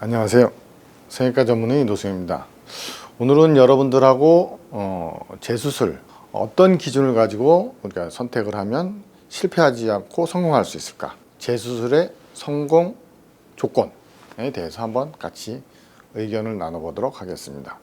안녕하세요. 성형외과 전문의 노승입니다. 오늘은 여러분들하고 재수술 어떤 기준을 가지고 우리가 선택을 하면 실패하지 않고 성공할 수 있을까? 재수술의 성공 조건에 대해서 한번 같이 의견을 나눠보도록 하겠습니다.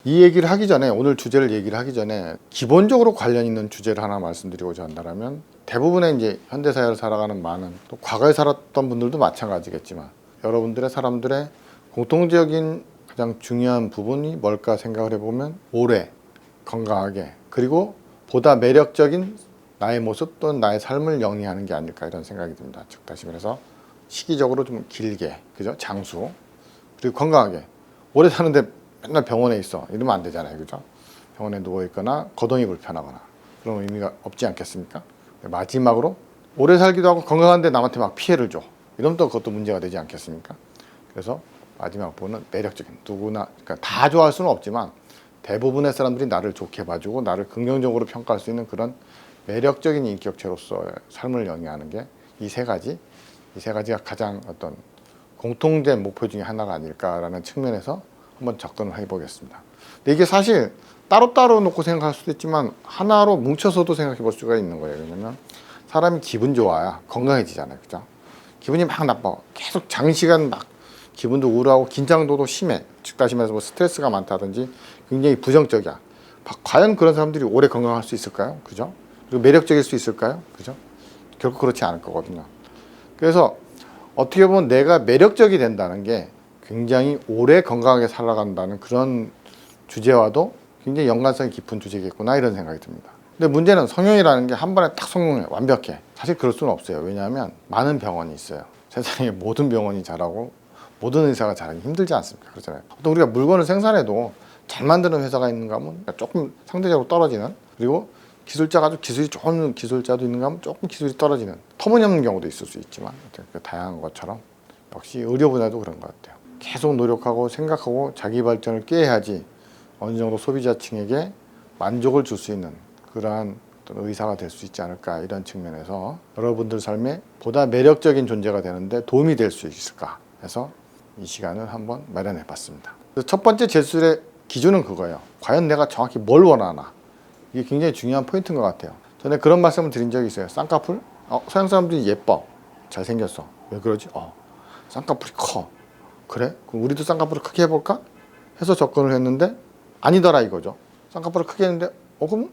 이 얘기를 하기 전에, 오늘 주제를 얘기를 하기 전에 기본적으로 관련 있는 주제를 하나 말씀드리고자 한다면, 대부분의 이제 현대사회를 살아가는 많은, 또 과거에 살았던 분들도 마찬가지겠지만, 여러분들의 사람들의 공통적인 가장 중요한 부분이 뭘까 생각을 해보면, 오래 건강하게, 그리고 보다 매력적인 나의 모습 또는 나의 삶을 영위하는 게 아닐까, 이런 생각이 듭니다. 즉 다시 말해서 시기적으로 좀 길게, 그죠? 장수, 그리고 건강하게. 오래 사는데 맨날 병원에 있어 이러면 안 되잖아요, 그죠? 병원에 누워 있거나 거동이 불편하거나 그런 의미가 없지 않겠습니까? 마지막으로 오래 살기도 하고 건강한데 남한테 막 피해를 줘, 이러면 또 그것도 문제가 되지 않겠습니까? 그래서 마지막 부분은 매력적인, 누구나, 그러니까 다 좋아할 수는 없지만 대부분의 사람들이 나를 좋게 봐주고 나를 긍정적으로 평가할 수 있는 그런 매력적인 인격체로서의 삶을 영위하는 게 이 세 가지가 가장 어떤 공통된 목표 중에 하나가 아닐까라는 측면에서 한번 접근을 해보겠습니다. 근데 이게 사실 따로따로 놓고 생각할 수도 있지만 하나로 뭉쳐서도 생각해 볼 수가 있는 거예요. 왜냐면 사람이 기분 좋아야 건강해지잖아요, 그죠? 기분이 막 나빠, 계속 장시간 막 기분도 우울하고 긴장도도 심해, 즉 다시 말해서 뭐 스트레스가 많다든지 굉장히 부정적이야. 과연 그런 사람들이 오래 건강할 수 있을까요? 그죠? 그리고 매력적일 수 있을까요? 그죠? 결코 그렇지 않을 거거든요. 그래서 어떻게 보면 내가 매력적이 된다는 게 굉장히 오래 건강하게 살아간다는 그런 주제와도 굉장히 연관성이 깊은 주제겠구나, 이런 생각이 듭니다. 근데 문제는 성형이라는 게 한 번에 딱 성공해, 완벽해. 사실 그럴 수는 없어요. 왜냐하면 많은 병원이 있어요. 세상에 모든 병원이 잘하고 모든 의사가 잘하기 힘들지 않습니까? 그렇잖아요. 또 우리가 물건을 생산해도 잘 만드는 회사가 있는가 하면 조금 상대적으로 떨어지는, 그리고 기술자가 아주 기술이 좋은 기술자도 있는가 하면 조금 기술이 떨어지는, 터무니없는 경우도 있을 수 있지만 다양한 것처럼 역시 의료 분야도 그런 것 같아요. 계속 노력하고 생각하고 자기 발전을 꾀해야지 어느 정도 소비자층에게 만족을 줄 수 있는 그러한 의사가 될 수 있지 않을까, 이런 측면에서 여러분들 삶에 보다 매력적인 존재가 되는데 도움이 될 수 있을까 해서 이 시간을 한번 마련해 봤습니다. 첫 번째 재수술의 기준은 그거예요. 과연 내가 정확히 뭘 원하나, 이게 굉장히 중요한 포인트인 것 같아요. 전에 그런 말씀을 드린 적이 있어요. 쌍꺼풀? 서양 사람들이 예뻐, 잘생겼어. 왜 그러지? 쌍꺼풀이 커. 그래? 그럼 우리도 쌍꺼풀을 크게 해볼까? 해서 접근을 했는데 아니더라, 이거죠. 쌍꺼풀을 크게 했는데 그럼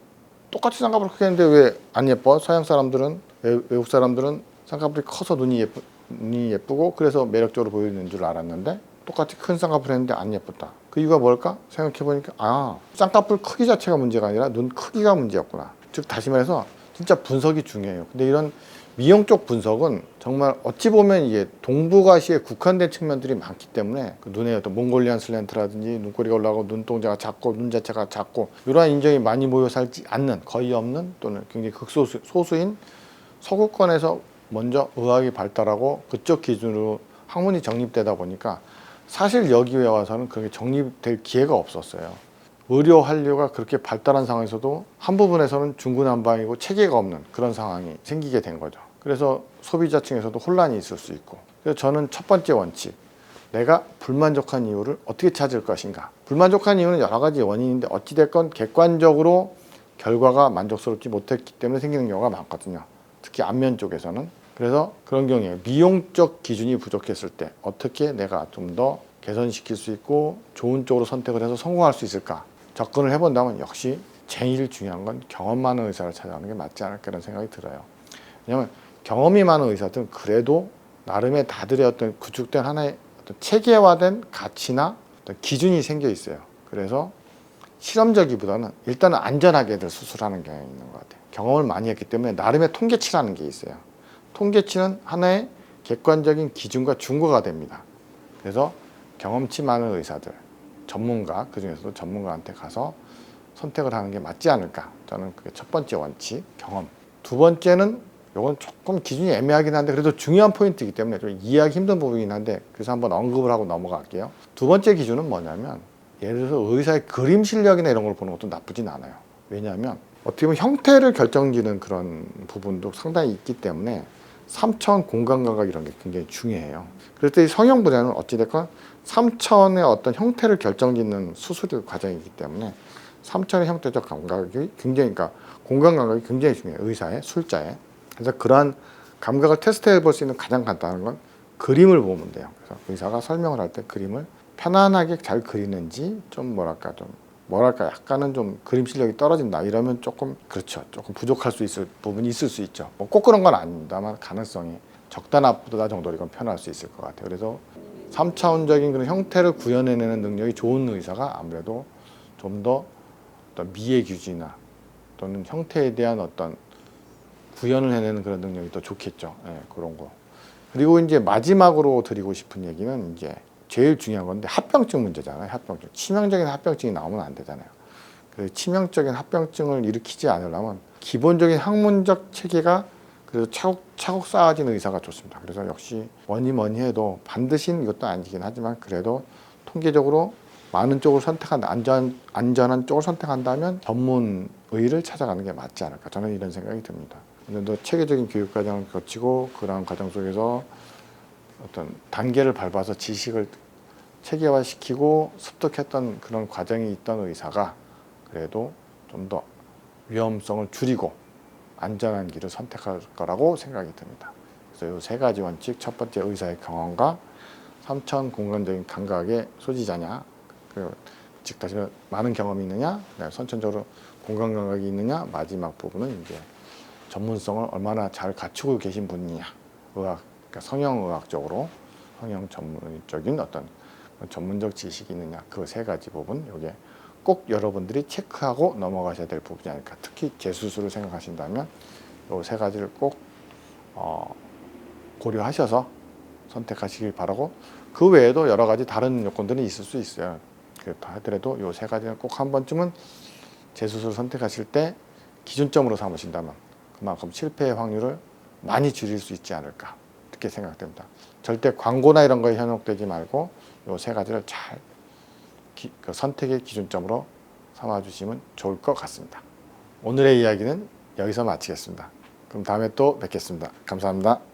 똑같이 쌍꺼풀을 크게 했는데 왜 안 예뻐? 서양 사람들은, 외국 사람들은 쌍꺼풀이 커서 눈이 예쁘고 그래서 매력적으로 보이는 줄 알았는데 똑같이 큰 쌍꺼풀을 했는데 안 예뻤다. 그 이유가 뭘까? 생각해보니까 쌍꺼풀 크기 자체가 문제가 아니라 눈 크기가 문제였구나. 즉 다시 말해서 진짜 분석이 중요해요. 근데 이런 미용 쪽 분석은 정말 어찌 보면 이게 동북아시아에 국한된 측면들이 많기 때문에 그 눈에 어떤 몽골리안 슬랜트라든지 눈꼬리가 올라가고 눈동자가 작고 눈 자체가 작고 이러한 인종이 많이 모여 살지 않는, 거의 없는, 또는 굉장히 소수인 서구권에서 먼저 의학이 발달하고 그쪽 기준으로 학문이 정립되다 보니까 사실 여기에 와서는 그렇게 정립될 기회가 없었어요. 의료 한류가 그렇게 발달한 상황에서도 한 부분에서는 중구난방이고 체계가 없는 그런 상황이 생기게 된 거죠. 그래서 소비자층에서도 혼란이 있을 수 있고, 그래서 저는 첫 번째 원칙, 내가 불만족한 이유를 어떻게 찾을 것인가. 불만족한 이유는 여러 가지 원인인데 어찌됐건 객관적으로 결과가 만족스럽지 못했기 때문에 생기는 경우가 많거든요. 특히 안면 쪽에서는. 그래서 그런 경우에 미용적 기준이 부족했을 때 어떻게 내가 좀 더 개선시킬 수 있고 좋은 쪽으로 선택을 해서 성공할 수 있을까 접근을 해본다면 역시 제일 중요한 건 경험 많은 의사를 찾아가는 게 맞지 않을까, 이런 생각이 들어요. 왜냐하면 경험이 많은 의사들은 그래도 나름의 다들의 어떤 구축된 하나의 어떤 체계화된 가치나 어떤 기준이 생겨 있어요. 그래서 실험적이보다는 일단은 안전하게들 수술하는 경향이 있는 것 같아요. 경험을 많이 했기 때문에 나름의 통계치라는 게 있어요. 통계치는 하나의 객관적인 기준과 준거가 됩니다. 그래서 경험치 많은 의사들, 전문가, 그중에서도 전문가한테 가서 선택을 하는 게 맞지 않을까. 저는 그게 첫 번째 원칙, 경험. 두 번째는 이건 조금 기준이 애매하긴 한데 그래도 중요한 포인트이기 때문에 좀 이해하기 힘든 부분이긴 한데 그래서 한번 언급을 하고 넘어갈게요. 두 번째 기준은 뭐냐면, 예를 들어서 의사의 그림 실력이나 이런 걸 보는 것도 나쁘진 않아요. 왜냐하면 어떻게 보면 형태를 결정짓는 그런 부분도 상당히 있기 때문에 3차원 공간 감각 이런 게 굉장히 중요해요. 그래서 이 성형분해는 어찌됐건 3차원의 어떤 형태를 결정짓는 수술 과정이기 때문에 3차원의 형태적 감각이 굉장히, 그러니까 공간 감각이 굉장히 중요해요. 의사의, 술자의. 그래서 그러한 감각을 테스트해 볼 수 있는 가장 간단한 건 그림을 보면 돼요. 그래서 의사가 설명을 할 때 그림을 편안하게 잘 그리는지 좀 뭐랄까 약간은 좀 그림 실력이 떨어진다 이러면 조금 그렇죠, 조금 부족할 수 있을 부분이 있을 수 있죠. 뭐 꼭 그런 건 아닙니다만 가능성이 적다 나쁘다 정도로 이건 편할 수 있을 것 같아요. 그래서 3차원적인 그런 형태를 구현해내는 능력이 좋은 의사가 아무래도 좀 더 어떤 미의 규지나 또는 형태에 대한 어떤 구현을 해내는 그런 능력이 더 좋겠죠. 예, 그런 거. 그리고 이제 마지막으로 드리고 싶은 얘기는 이제 제일 중요한 건데 합병증 문제잖아요. 합병증. 치명적인 합병증이 나오면 안 되잖아요. 그래서 치명적인 합병증을 일으키지 않으려면 기본적인 학문적 체계가 그래서 차곡차곡 쌓아진 의사가 좋습니다. 그래서 역시 뭐니 해도 반드시 이것도 아니긴 하지만 그래도 통계적으로 많은 쪽을 선택한 안전한 쪽을 선택한다면 전문 의를 찾아가는 게 맞지 않을까, 저는 이런 생각이 듭니다. 근데 체계적인 교육 과정을 거치고 그러한 과정 속에서 어떤 단계를 밟아서 지식을 체계화시키고 습득했던 그런 과정이 있던 의사가 그래도 좀 더 위험성을 줄이고 안전한 길을 선택할 거라고 생각이 듭니다. 그래서 이 세 가지 원칙, 첫 번째 의사의 경험과 3차원 공간적인 감각의 소지자냐, 즉 다시 말해 많은 경험이 있느냐, 선천적으로 공간 감각이 있느냐, 마지막 부분은 이제 전문성을 얼마나 잘 갖추고 계신 분이냐, 그러니까 성형의학적으로 성형 전문적인 어떤 전문적 지식이 있느냐, 그 세 가지 부분, 이게 꼭 여러분들이 체크하고 넘어가셔야 될 부분이 아닐까. 특히 재수술을 생각하신다면 이 세 가지를 꼭 고려하셔서 선택하시길 바라고, 그 외에도 여러 가지 다른 요건들이 있을 수 있어요. 그렇다 하더라도 이 세 가지는 꼭 한 번쯤은 재수술을 선택하실 때 기준점으로 삼으신다면 그만큼 실패의 확률을 많이 줄일 수 있지 않을까, 이렇게 생각됩니다. 절대 광고나 이런 거에 현혹되지 말고 이 세 가지를 잘 선택의 기준점으로 삼아주시면 좋을 것 같습니다. 오늘의 이야기는 여기서 마치겠습니다. 그럼 다음에 또 뵙겠습니다. 감사합니다.